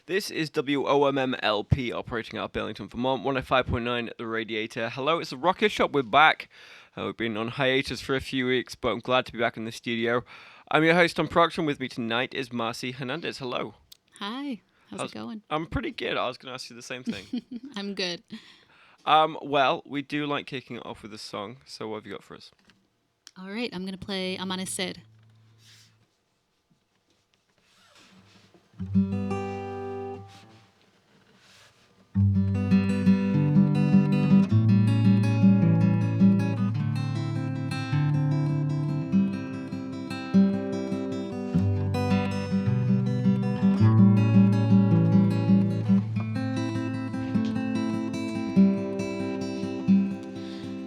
This is WOMMLP operating out of Burlington, Vermont, 105.9 at the Radiator. Hello, it's the Rocket Shop. We're back. We've been on hiatus for a few weeks, but I'm glad to be back in the studio. I'm your host on production. With me tonight is Marcie Hernandez. Hello. Hi. How's it going? I'm pretty good. I was going to ask you the same thing. I'm good. Well, we do like kicking it off with a song, so what have you got for us? All right, I'm going to play Amanecer.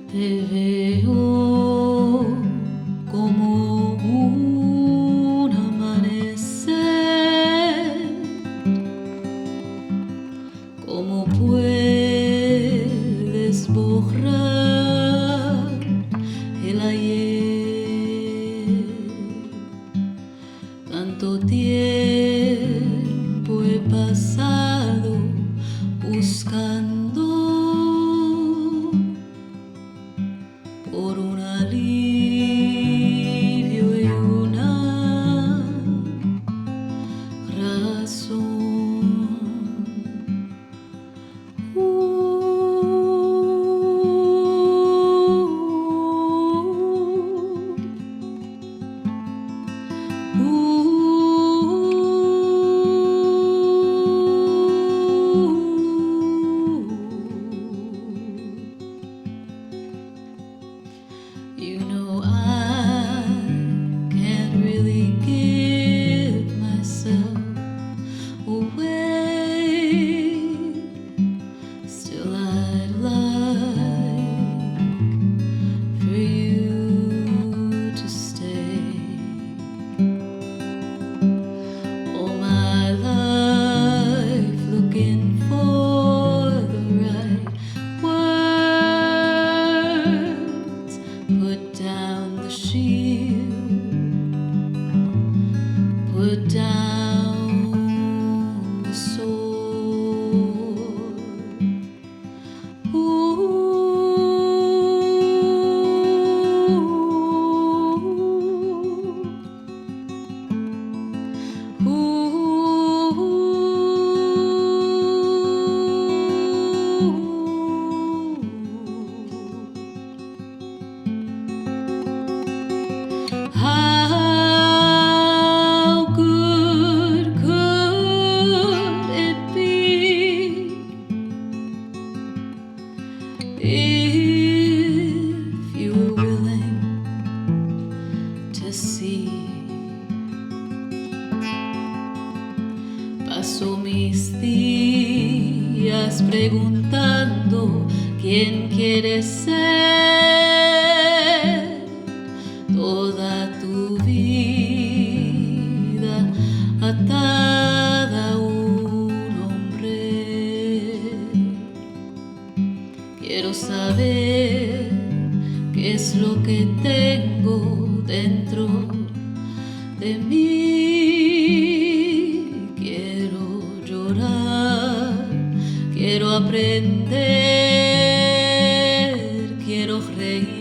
Te veo como un amanecer, como puedes borrar el ayer. Tanto tiempo he pasado buscando por un alivio y una razón. You know I can't really give myself away. Still I'd like for you to stay. All my life looking for the right words. Put down the shield, put down the sword. How good could it be if you were willing to see? Paso mis días preguntando quién quieres ser. Toda tu vida atada a un hombre. Quiero saber qué es lo que tengo dentro de mí. Quiero llorar, quiero aprender, quiero reír.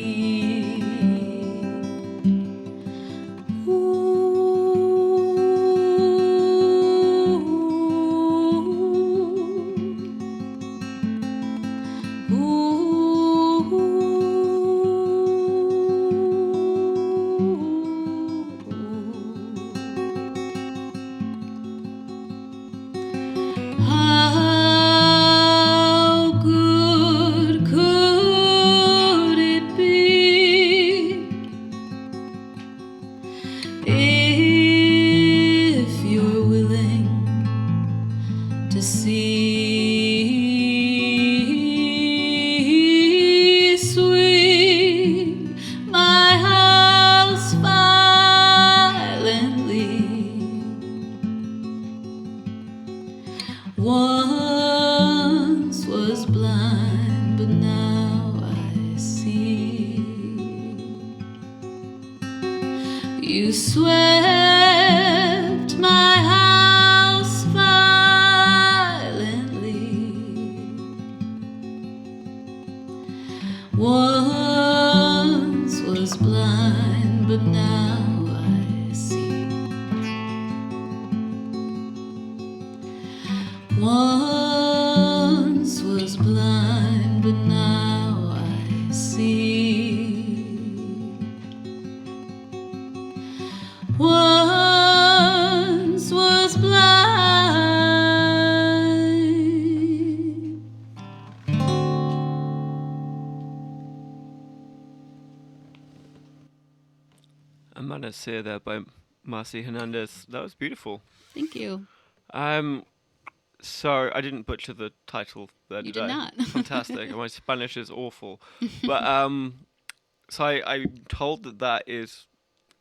How good could it be if you're willing to see? Sweep my house violently. Once was blind, but now I see. You swept my house violently. Once was blind, but now I see. Once was blind. Amanecer there by Marcie Hernandez. That was beautiful. Thank you. So I didn't butcher the title there, You did did I? not. Fantastic. My Spanish is awful. But so I'm told that is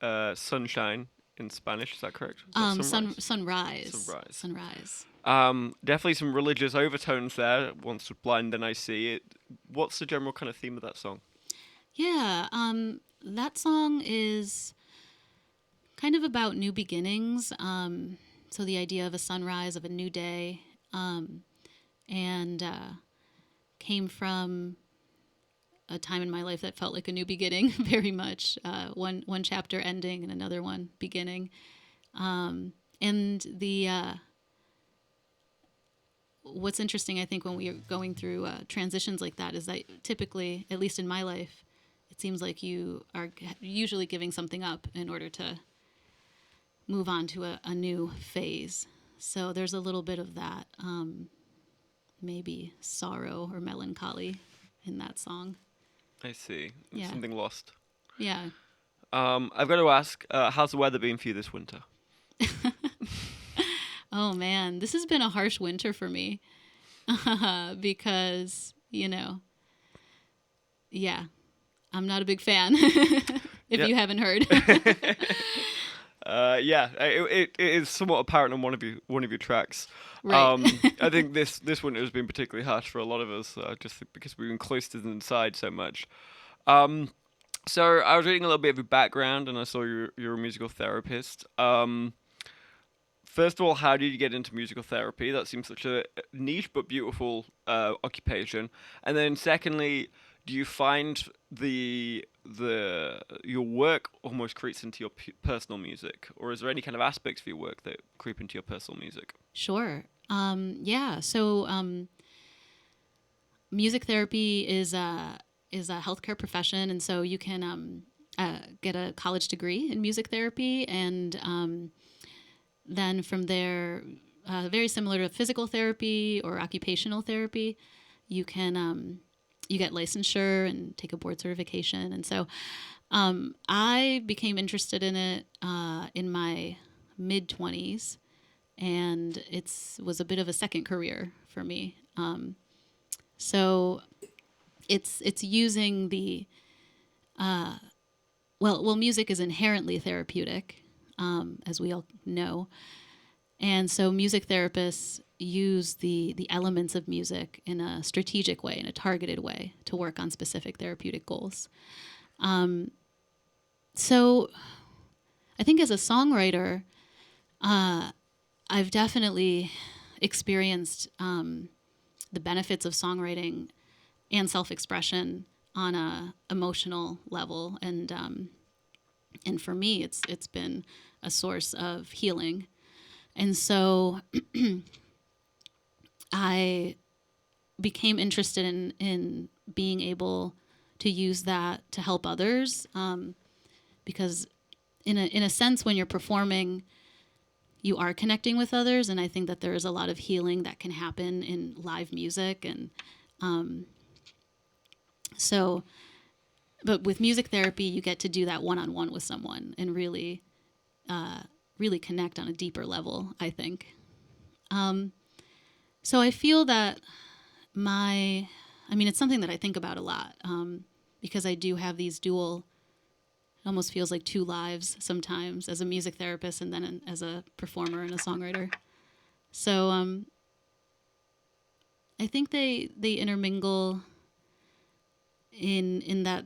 sunshine in Spanish. Is that correct? Is that sunrise? Sunrise. Sunrise. Sunrise. Definitely some religious overtones there. Once was blind, then I see it. What's the general kind of theme of that song? Yeah, that song is kind of about new beginnings. So the idea of a sunrise, of a new day, and came from a time in my life that felt like a new beginning, very much. One chapter ending and another one beginning, and the what's interesting, I think, when we are going through transitions like that is that typically, at least in my life, it seems like you are usually giving something up in order to move on to a new phase. So there's a little bit of that, maybe sorrow or melancholy in that song. I see. Yeah. Something lost. Yeah. I've got to ask, how's the weather been for you this winter? Oh man, this has been a harsh winter for me because, yeah, I'm not a big fan if Yeah. you haven't heard. Yeah, it is somewhat apparent on one of your tracks. Right. I think this winter has been particularly harsh for a lot of us, just because we've been cloistered inside so much. So I was reading a little bit of your background, and I saw you're a musical therapist. First of all, how did you get into musical therapy? That seems such a niche but beautiful occupation. And then, secondly, do you find your work almost creeps into your personal music, or is there any kind of aspects of your work that creep into your personal music? Sure. Yeah. So, music therapy is a healthcare profession, and so you can get a college degree in music therapy, and then from there, very similar to physical therapy or occupational therapy, you can you get licensure and take a board certification, and so I became interested in it in my mid-20s, and it was a bit of a second career for me. So it's using the well, music is inherently therapeutic, as we all know, and so music therapists use the elements of music in a strategic way, in a targeted way, to work on specific therapeutic goals. So I think as a songwriter, I've definitely experienced the benefits of songwriting and self-expression on a emotional level, and for me, it's been a source of healing, and so I became interested in being able to use that to help others, because in a sense, when you're performing, you are connecting with others, and I think that there is a lot of healing that can happen in live music, and so, but with music therapy, you get to do that one-on-one with someone and really, really connect on a deeper level, I think. So I feel that it's something that I think about a lot, because I do have these dual, it almost feels like two lives sometimes, as a music therapist and then as a performer and a songwriter. So I think they intermingle in that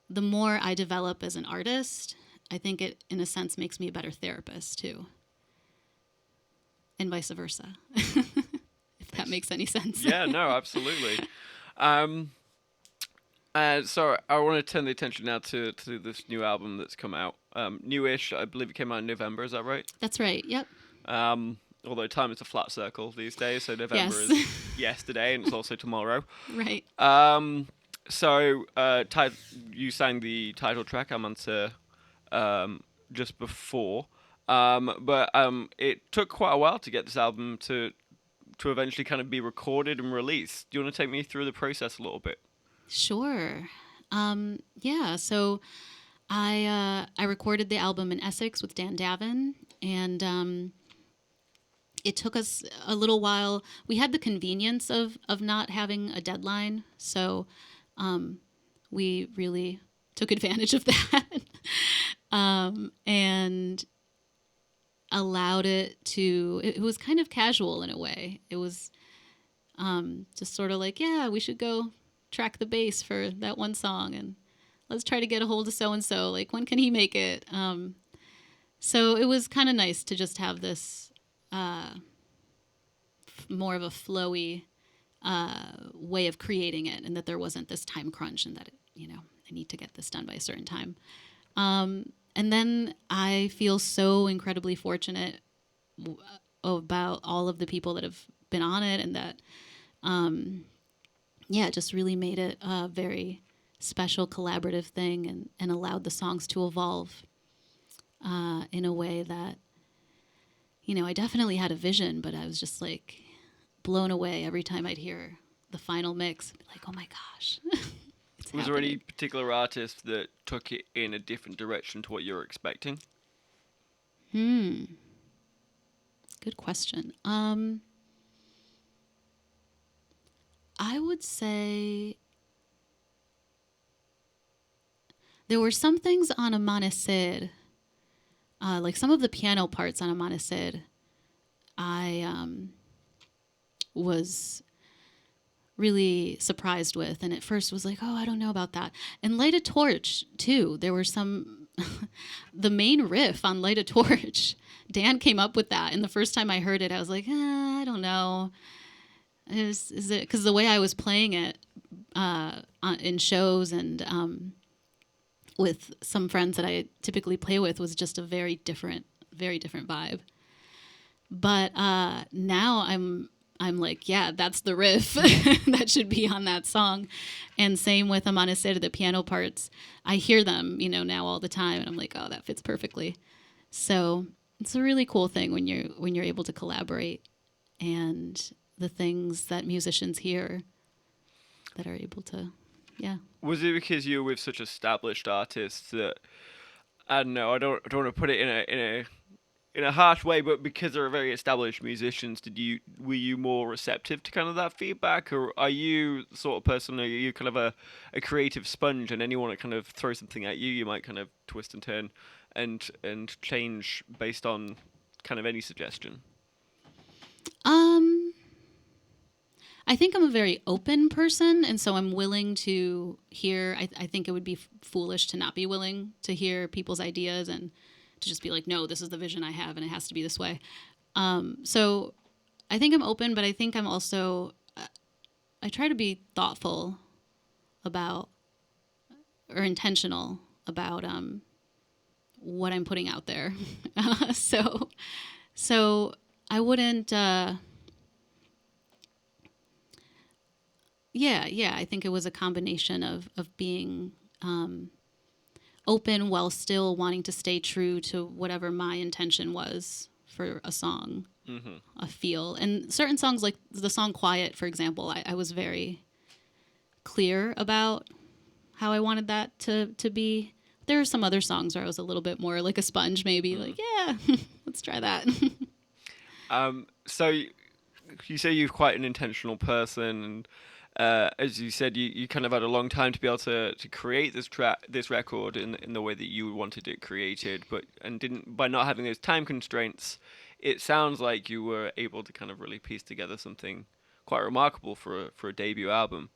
the more I develop as an artist, I think it, in a sense, makes me a better therapist too, and vice versa. If that makes any sense. Yeah, no, absolutely. So I want to turn the attention now to this new album that's come out. Newish, I believe it came out in November. Is that right? That's right. Yep. Although time is a flat circle these days, so November Yes. is yesterday and it's also tomorrow. Right. So you sang the title track, Amanecer, just before. But it took quite a while to get this album to eventually kind of be recorded and released. Do you want to take me through the process a little bit? Sure. Yeah. So I recorded the album in Essex with Dan Davin, and it took us a little while. We had the convenience of not having a deadline, so we really took advantage of that and allowed it to. It was kind of casual in a way. It was just sort of like, yeah, we should go track the bass for that one song, and let's try to get a hold of so and so. Like, when can he make it? So it was kind of nice to just have this more of a flowy way of creating it, and that there wasn't this time crunch, and that I need to get this done by a certain time. And then I feel so incredibly fortunate about all of the people that have been on it, and that it just really made it a very special collaborative thing, and allowed the songs to evolve in a way that, I definitely had a vision, but I was just like blown away every time I'd hear the final mix. I'd be like, oh my gosh. Was there any particular artist that took it in a different direction to what you were expecting? Good question. I would say there were some things on Amanecer, like some of the piano parts on Amanecer, I was really surprised with, and at first was like, oh, I don't know about that. And Light a Torch too, there were some the main riff on Light a Torch, Dan came up with that, and the first time I heard it I was like, I don't know, is it because the way I was playing it in shows and with some friends that I typically play with was just a very different vibe. But now I'm like, yeah, that's the riff that should be on that song. And same with Amanecer, the piano parts. I hear them, now all the time, and I'm like, oh, that fits perfectly. So it's a really cool thing when you're able to collaborate, and the things that musicians hear that are able to, yeah. Was it because you were with such established artists that, I don't know, I don't want to put it in a harsh way, but because they're very established musicians, were you more receptive to kind of that feedback, or are you the sort of person, are you kind of a creative sponge, and anyone that kind of throws something at you, you might kind of twist and turn and change based on kind of any suggestion? I think I'm a very open person, and so I'm willing to hear. I think it would be foolish to not be willing to hear people's ideas and to just be like, no, this is the vision I have, and it has to be this way. So I think I'm open, but I think I'm also, I try to be thoughtful about, or intentional about what I'm putting out there. So I wouldn't, I think it was a combination of being open while still wanting to stay true to whatever my intention was for a song, a feel. And certain songs, like the song Quiet, for example, I was very clear about how I wanted that to be. There are some other songs where I was a little bit more like a sponge, maybe, like, yeah, let's try that. So you say you're quite an intentional person, and as you said, you kind of had a long time to be able to create this record in the way that you wanted it created, and didn't, by not having those time constraints, it sounds like you were able to kind of really piece together something quite remarkable for a debut album.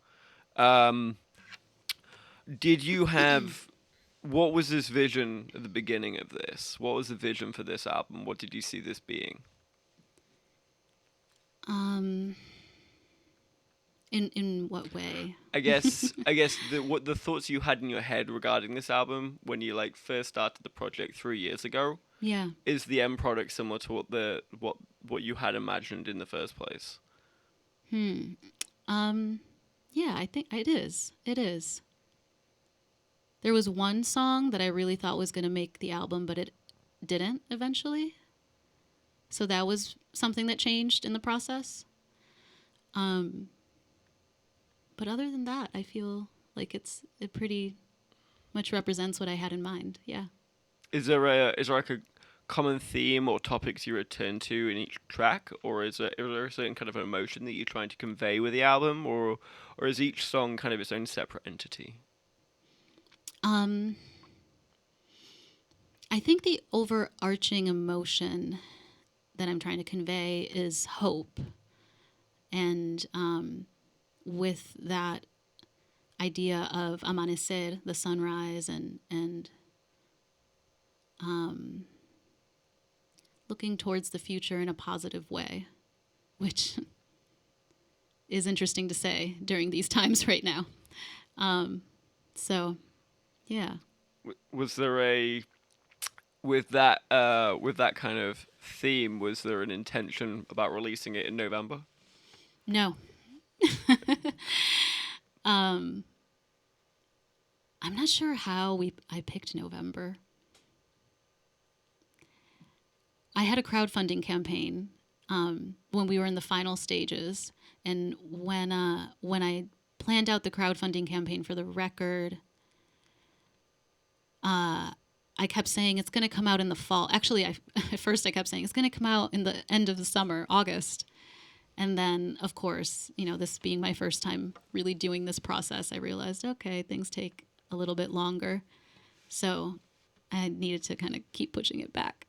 Did you have what was this vision at the beginning of this? What was the vision for this album? What did you see this being? In what way? I guess the thoughts you had in your head regarding this album when you like first started the project 3 years ago. Yeah. is the end product similar to what you had imagined in the first place? Yeah, I think it is. It is. There was one song that I really thought was going to make the album, but it didn't eventually. So that was something that changed in the process. But other than that, I feel like it pretty much represents what I had in mind. Yeah. Is there like a common theme or topics you return to in each track, or is there a certain kind of emotion that you're trying to convey with the album, or is each song kind of its own separate entity? I think the overarching emotion that I'm trying to convey is hope. And with that idea of Amanecer, the sunrise, and looking towards the future in a positive way, which is interesting to say during these times right now. So, yeah. Was there with that kind of theme, was there an intention about releasing it in November? No. I'm not sure how I picked November. I had a crowdfunding campaign when we were in the final stages, and when I planned out the crowdfunding campaign for the record, I kept saying it's going to come out in the fall. Actually, at first I kept saying it's going to come out in the end of the summer, August. And then, of course, this being my first time really doing this process, I realized, okay, things take a little bit longer. So I needed to kind of keep pushing it back.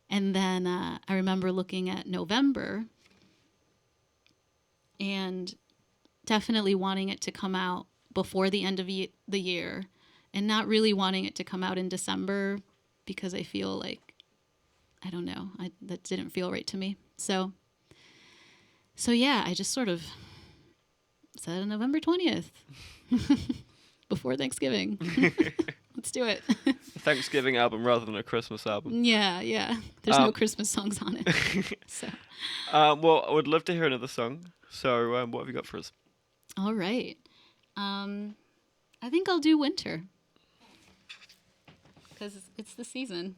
And then I remember looking at November and definitely wanting it to come out before the end of the year, and not really wanting it to come out in December because I feel like, I don't know, that didn't feel right to me. So yeah, I just sort of said November 20th before Thanksgiving. Let's do it. A Thanksgiving album rather than a Christmas album. Yeah. There's no Christmas songs on it. So. Well, I would love to hear another song. So what have you got for us? All right. I think I'll do Winter because it's the season.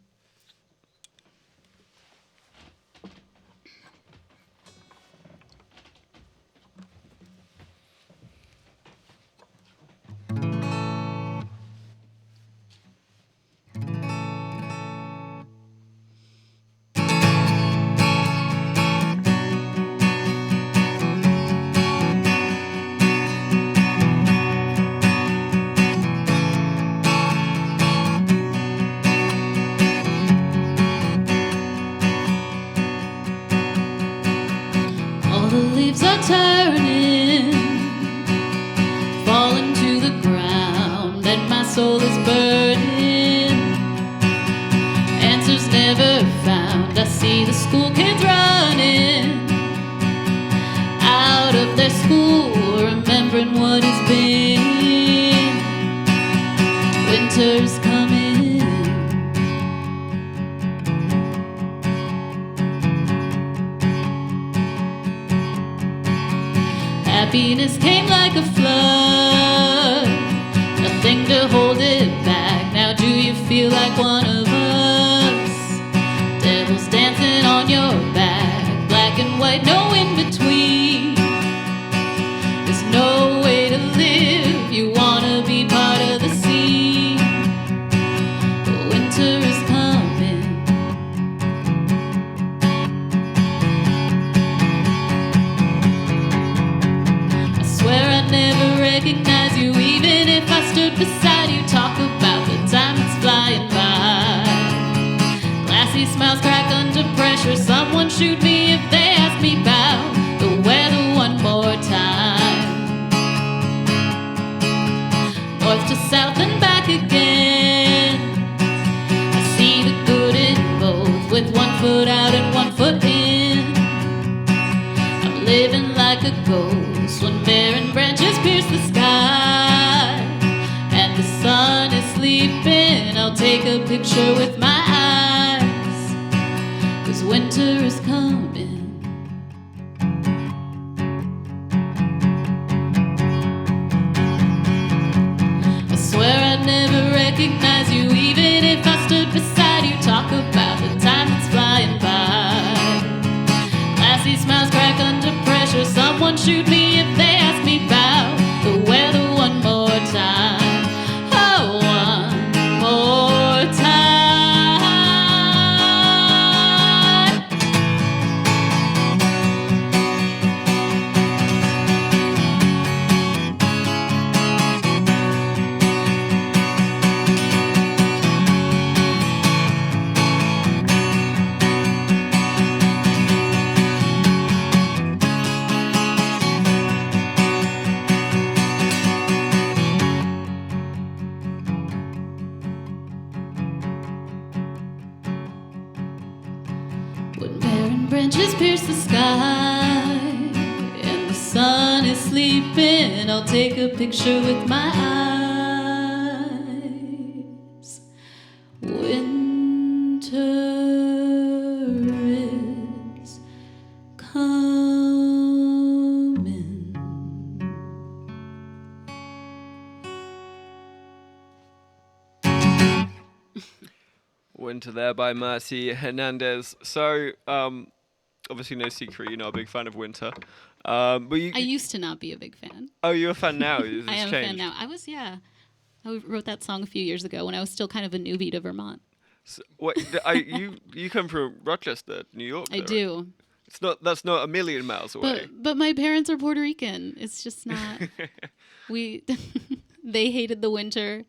Leaves are turning, falling to the ground, and my soul is burning. Answers never found. I see the school kids running out of their school, remembering what has been. Winter's coming. Happiness came like a flood, nothing to hold it back. Now do you feel like one of us? Devils dancing on your back, black and white, no in between. There's no way to live, you wanna be part of the scene. But winter is coming. Never recognize you, even if I stood beside you. Talk about the time that's flying by. Glassy smiles crack under pressure. Someone shoot me if they ask me about the weather one more time. North to south and back again. I see the good in both, with 1 foot out and 1 foot in. I'm living like a ghost when barren branches pierce the sky and the sun is sleeping. I'll take a picture with my eyes, 'cause winter is coming. I swear I'd never recognize you, even if I stood beside you. Talk about the time that's flying by. Lassie smiles crack under pressure. Someone shoot me if they ask me about the weather one more time. Oh, one more time. When barren branches pierce the sky and the sun is sleeping, I'll take a picture with my eyes. Winter is coming. Winter there by Marcie Hernandez. So, obviously no secret, you're not a big fan of Winter. But you, I used to not be a big fan. oh, you're a fan now. Has I this am a changed? fan now. I wrote that song a few years ago when I was still kind of a newbie to Vermont. So, you come from Rochester, New York. I though, right? do. That's not a million miles away. But my parents are Puerto Rican. It's just not. We they hated the winter,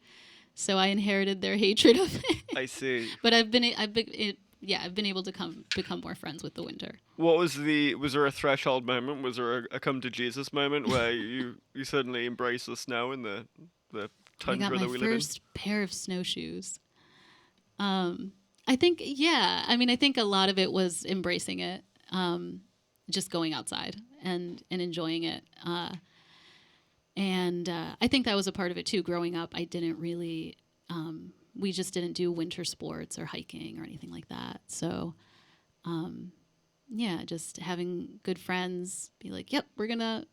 so I inherited their hatred of it. I see. But I've been able to become more friends with the winter. What was there a threshold moment? Was there a come to Jesus moment where you suddenly embrace the snow and the I tundra got that my we live in? first pair of snowshoes. I think I think a lot of it was embracing it, just going outside and enjoying it. And I think that was a part of it too. Growing up, I didn't really, we just didn't do winter sports or hiking or anything like that. So, just having good friends, be like, yep, we're going to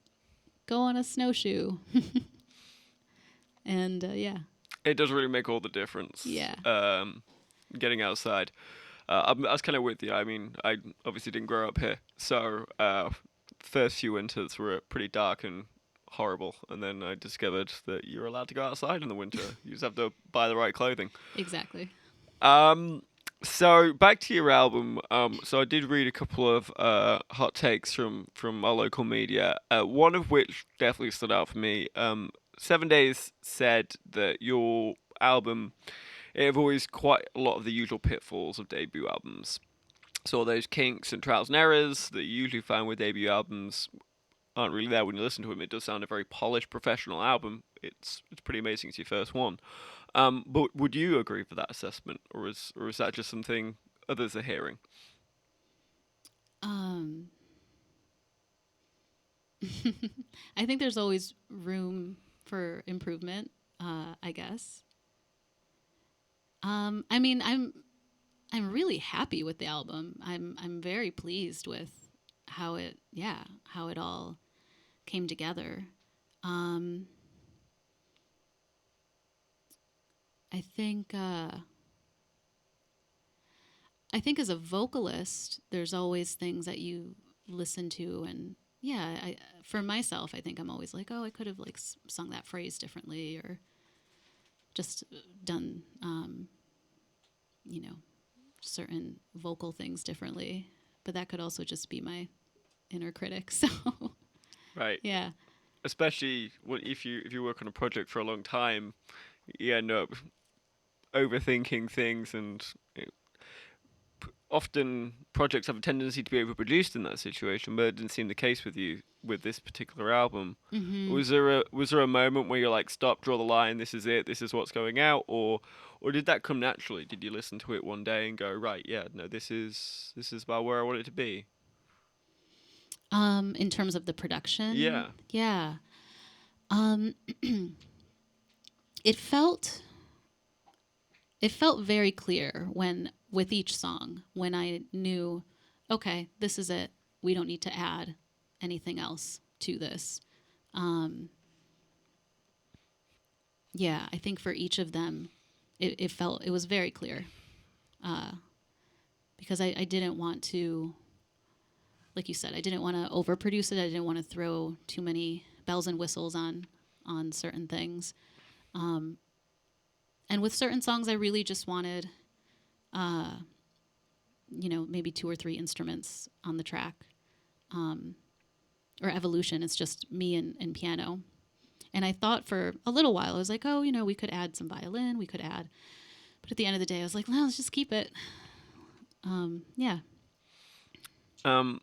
go on a snowshoe. And It does really make all the difference. Yeah. Getting outside. I was kind of with you. I mean, I obviously didn't grow up here, so first few winters were pretty dark and horrible, and then I discovered that you're allowed to go outside in the winter. You just have to buy the right clothing. Exactly. So back to your album. So I did read a couple of hot takes from our local media. One of which definitely stood out for me. 7 Days said that your album it avoids quite a lot of the usual pitfalls of debut albums. So all those kinks and trials and errors that you usually find with debut albums aren't really there when you listen to them. It does sound a very polished, professional album. It's pretty amazing. It's your first one. But would you agree with that assessment, or is that just something others are hearing? I think there's always room for improvement, I guess. I mean, I'm really happy with the album. I'm very pleased with how it all came together. I think as a vocalist, there's always things that you listen to, and for myself, I think I'm always like, oh, I could have like sung that phrase differently, or just done, certain vocal things differently. But that could also just be my inner critic. So, Right. yeah. Especially if you work on a project for a long time, you end up overthinking things, and often projects have a tendency to be overproduced in that situation. But it didn't seem the case with you with this particular album. Mm-hmm. Was there a moment where you're like, stop, draw the line, this is it, this is what's going out, or did that come naturally? Did you listen to it one day and go, right, yeah, no, this is about where I want it to be? In terms of the production, Yeah. It felt it felt very clear when with each song when I knew, okay, this is it. We don't need to add anything else to this. Um, yeah, I think for each of them, it felt it was very clear uh, because I didn't want to, like you said, I didn't want to overproduce it. I didn't want to throw too many bells and whistles on certain things. Um, and with certain songs, I really just wanted, uh, maybe two or three instruments on the track. Um, or Evolution, it's just me and piano. And I thought for a little while, I was like, oh, we could add some violin, we could add. But at the end of the day, I was like, no, let's just keep it. Yeah. Um,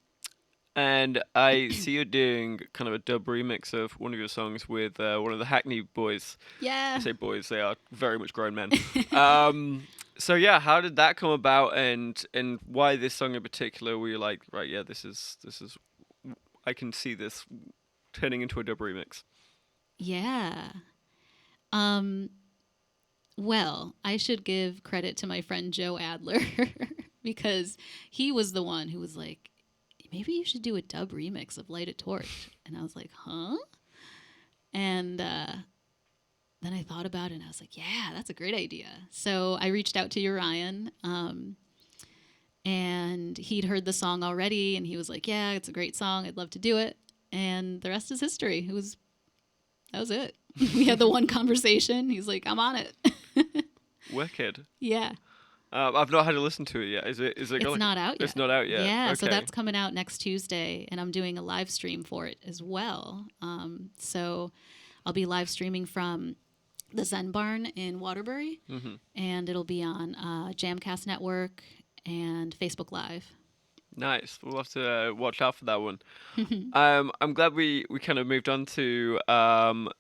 and I see you're doing kind of a dub remix of one of your songs with one of the Hackney boys. I Yeah. say boys; they are very much grown men. Um, so yeah, how did that come about, and why this song in particular? Were you like, right, yeah, this is, I can see this turning into a dub remix. Yeah. Um, well, I should give credit to my friend Joe Adler because he was the one who was like, maybe you should do a dub remix of Light a Torch. And I was like, huh? And then I thought about it and I was like, yeah, that's a great idea. So I reached out to Urian, and he'd heard the song already and he was like, yeah, it's a great song. I'd love to do it. And the rest is history. That was it. We had the one conversation. He's like, I'm on it. Wicked. Yeah. I've not had to listen to it yet. Is it? Is it? It's not out yet. It's not out yet. Yeah, so Okay. that's coming out next Tuesday, and I'm doing a live stream for it as well. So I'll be live streaming from the Zen Barn in Waterbury, Hmm. and it'll be on Jamcast Network and Facebook Live. Nice. We'll have to watch out for that one. I'm glad we kind of moved on to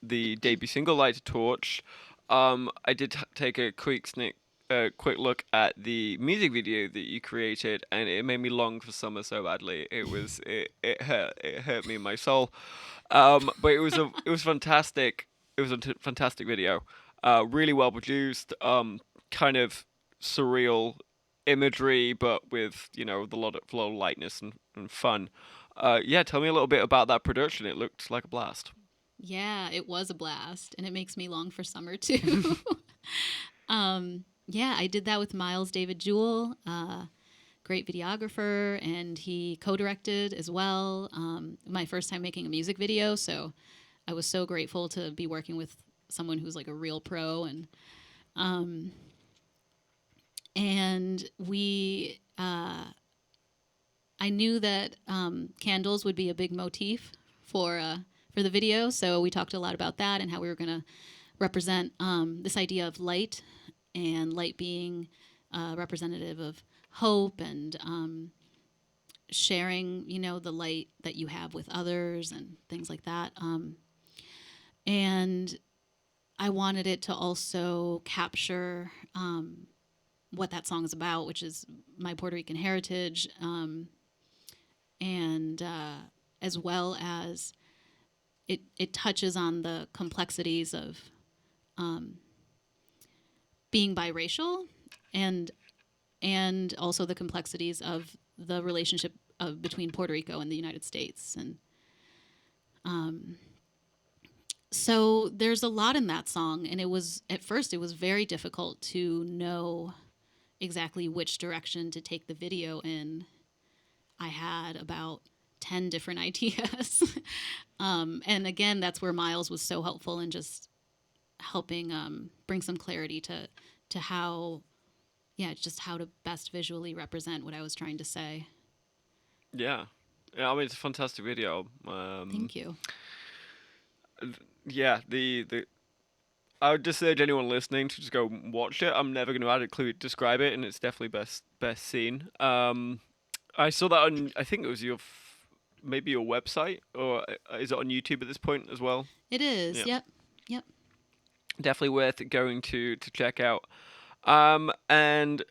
the debut single "Light a Torch." I did take a quick look at the music video that you created, and it made me long for summer so badly. It hurt me in my soul. But it was fantastic. It was a fantastic video. Really well produced. Kind of surreal imagery, but with the lot of lightness and fun. Yeah, tell me a little bit about that production. It looked like a blast. Yeah, it was a blast, and it makes me long for summer too. Yeah, I did that with Miles David Jewell, great videographer, and he co-directed as well. My first time making a music video, so I was so grateful to be working with someone who's like a real pro, and we. I knew that candles would be a big motif for the video, so we talked a lot about that and how we were going to represent this idea of light, and light being representative of hope and sharing, the light that you have with others and things like that. And I wanted it to also capture what that song is about, which is my Puerto Rican heritage, and as well as it touches on the complexities of being biracial, and also the complexities of the relationship between Puerto Rico and the United States. And so there's a lot in that song, and at first it was very difficult to know exactly which direction to take the video in. I had about 10 different ideas. And again, that's where Miles was so helpful in just helping bring some clarity to how, just how to best visually represent what I was trying to say. Yeah. Yeah, I mean it's a fantastic video. Thank you. Yeah, the I would just urge anyone listening to just go watch it. I'm never going to adequately describe it, and it's definitely best seen. I saw that on, I think it was maybe your website, or is it on YouTube at this point as well? It is. Yeah. Yep. Definitely worth going to check out. And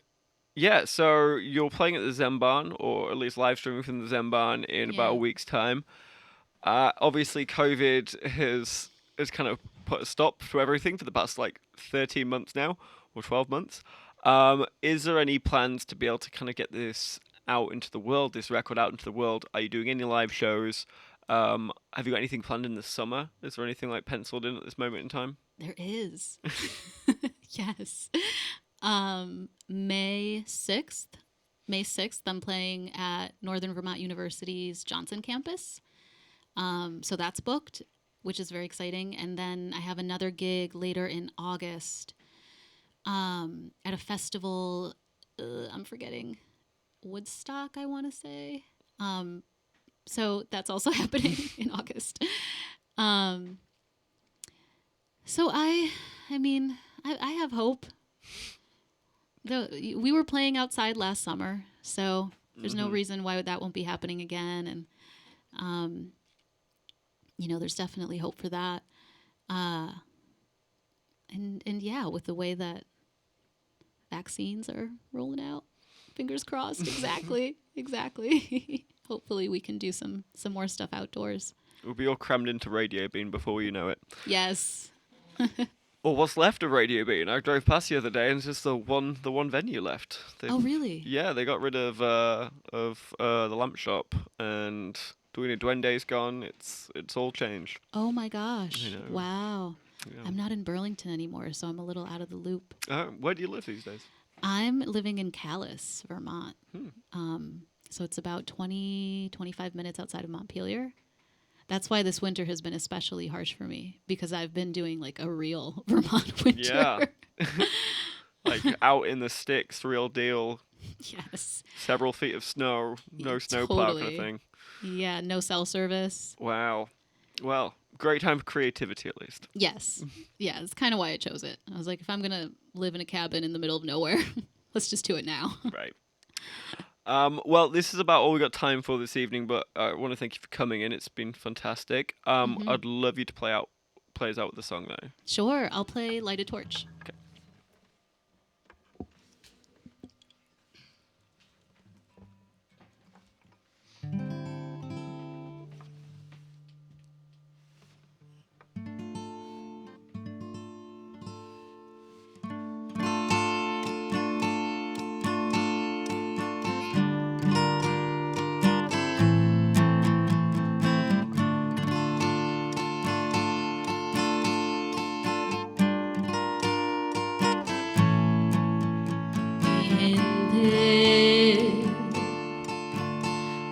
yeah, so you're playing at the Zen Barn, or at least live streaming from the Zen Barn in about a Yeah. week's time. Obviously, COVID has kind of put a stop to everything for the past like 13 months now. or 12 months. Is there any plans to be able to kind of get this out into the world, this record out into the world? Are you doing any live shows? Have you got anything planned in the summer? Is there anything like penciled in at this moment in time? There is. Yes. May 6th. May 6th, I'm playing at Northern Vermont University's Johnson campus. So that's booked, which is very exciting. And then I have another gig later in August at a festival. I'm forgetting. Woodstock, I want to say. So that's also happening in August. So I mean, I have hope. We were playing outside last summer, so there's no reason why that won't be happening again. And, there's definitely hope for that. And yeah, with the way that vaccines are rolling out, fingers crossed. Exactly. Hopefully we can do some more stuff outdoors. We'll be all crammed into Radio Bean before you know it. Yes. Or what's left of Radio Bean? I drove past the other day and it's just the one venue left. Oh, really? Yeah, they got rid of the lamp shop, and Duende's gone. It's all changed. Oh my gosh! I know. Wow. Yeah. I'm not in Burlington anymore, so I'm a little out of the loop. Where do you live these days? I'm living in Calais, Vermont. So it's about 25 minutes outside of Montpelier. That's why this winter has been especially harsh for me, because I've been doing like a real Vermont winter. Yeah. Like out in the sticks, real deal. Yes. Several feet of snow, no snowplow kind of thing. Yeah, no cell service. Wow. Well, great time for creativity at least. Yes. Yeah, that's kind of why I chose it. I was like, if I'm going to live in a cabin in the middle of nowhere, let's just do it now. Right. Well, this is about all we got time for this evening, but I want to thank you for coming in. It's been fantastic. I'd love you to play us out with the song, though. Sure. I'll play Light a Torch. Okay.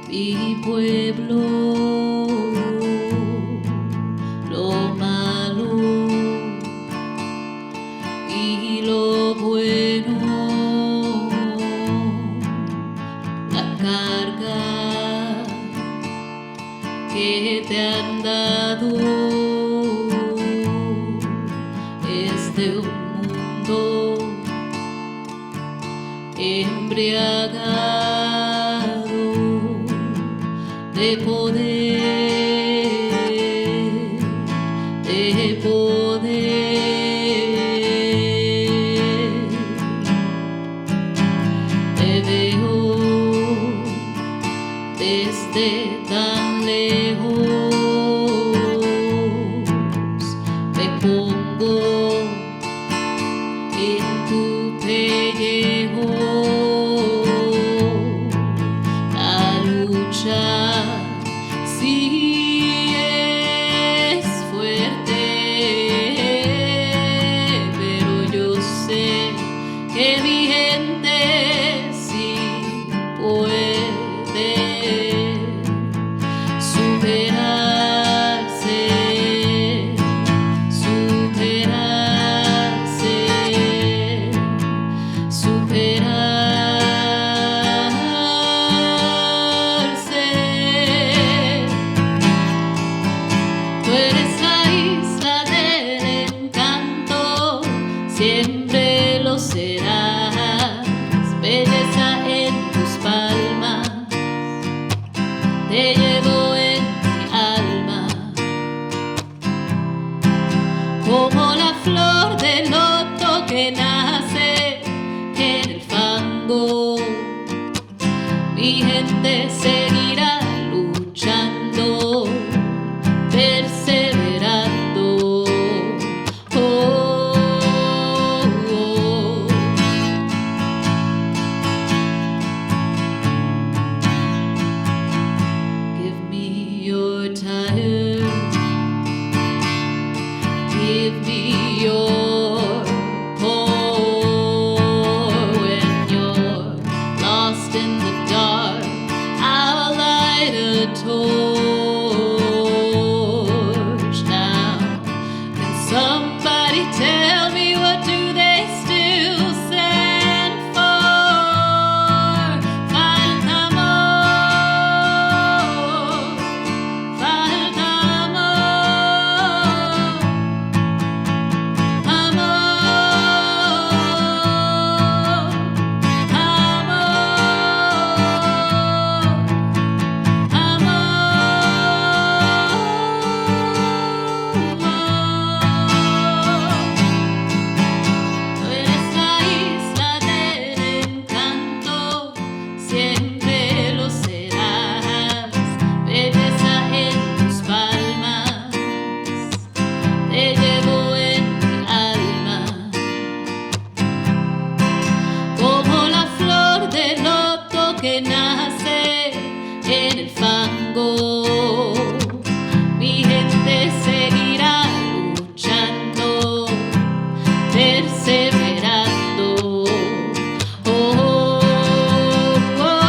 Mi pueblo, lo malo y lo bueno, la carga que te han dado es de un mundo embriagado de poder, de poder. Te veo desde tan lejos, me pongo en tu pellejo, la lucha. Sí es fuerte, pero yo sé que mi gente sí puede superarse, superarse, superarse. Tú eres la isla del encanto, siempre lo serás. Belleza en tus palmas, te llevo en mi alma. Como la flor del loto que nace en el fango, mi gente seguirá luchando, perseverando. Oh, oh, oh. torch now. Can somebody tell me what do they still stand for? Falta amor, falta amor, Tú eres la isla del encanto, siempre lo serás. Belleza en tus palmas, te llevo en mi alma. Como la flor de loto que nace en el fango, mi gente seguirá luchando, perseverando. Oh, oh,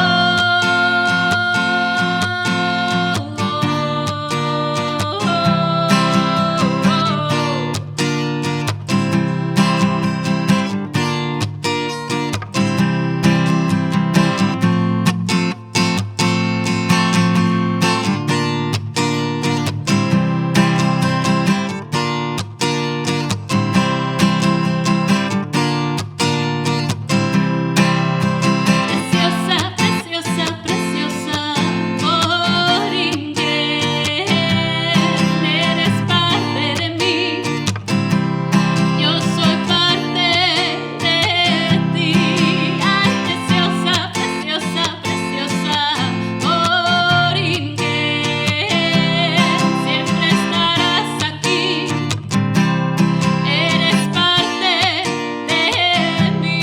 Preciosa, preciosa, preciosa, Boringen, eres parte de mí, yo soy parte de ti. Ay, preciosa, preciosa, preciosa, Boringen, siempre estarás aquí, eres parte de mí.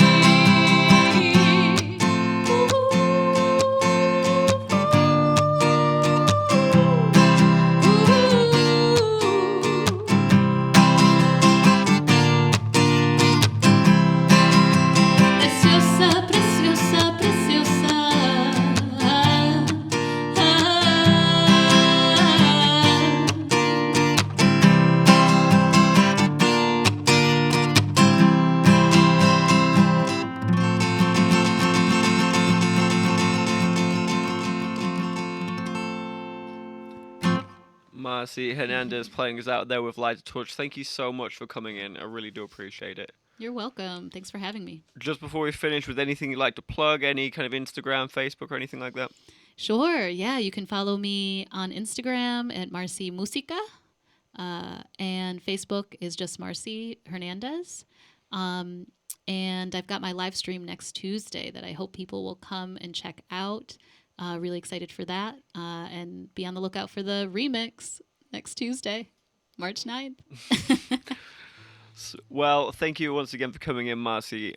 Preciosa, preciosa, preciosa. Marcie Hernandez playing us out there with Light Touch. Thank you so much for coming in. I really do appreciate it. You're welcome. Thanks for having me. Just before we finish, with anything you'd like to plug, any kind of Instagram, Facebook, or anything like that? Sure. Yeah, you can follow me on Instagram at Marcie Musica, and Facebook is just Marcie Hernandez. And I've got my live stream next Tuesday that I hope people will come and check out. Really excited for that. And be on the lookout for the remix next Tuesday, March 9th. Well, thank you once again for coming in, Marcie.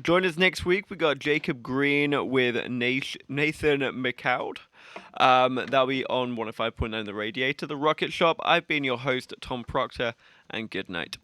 Join us next week. We got Jacob Green with Nathan McCoud. That'll be on 105.9 The Radiator, The Rocket Shop. I've been your host, Tom Proctor, and good night.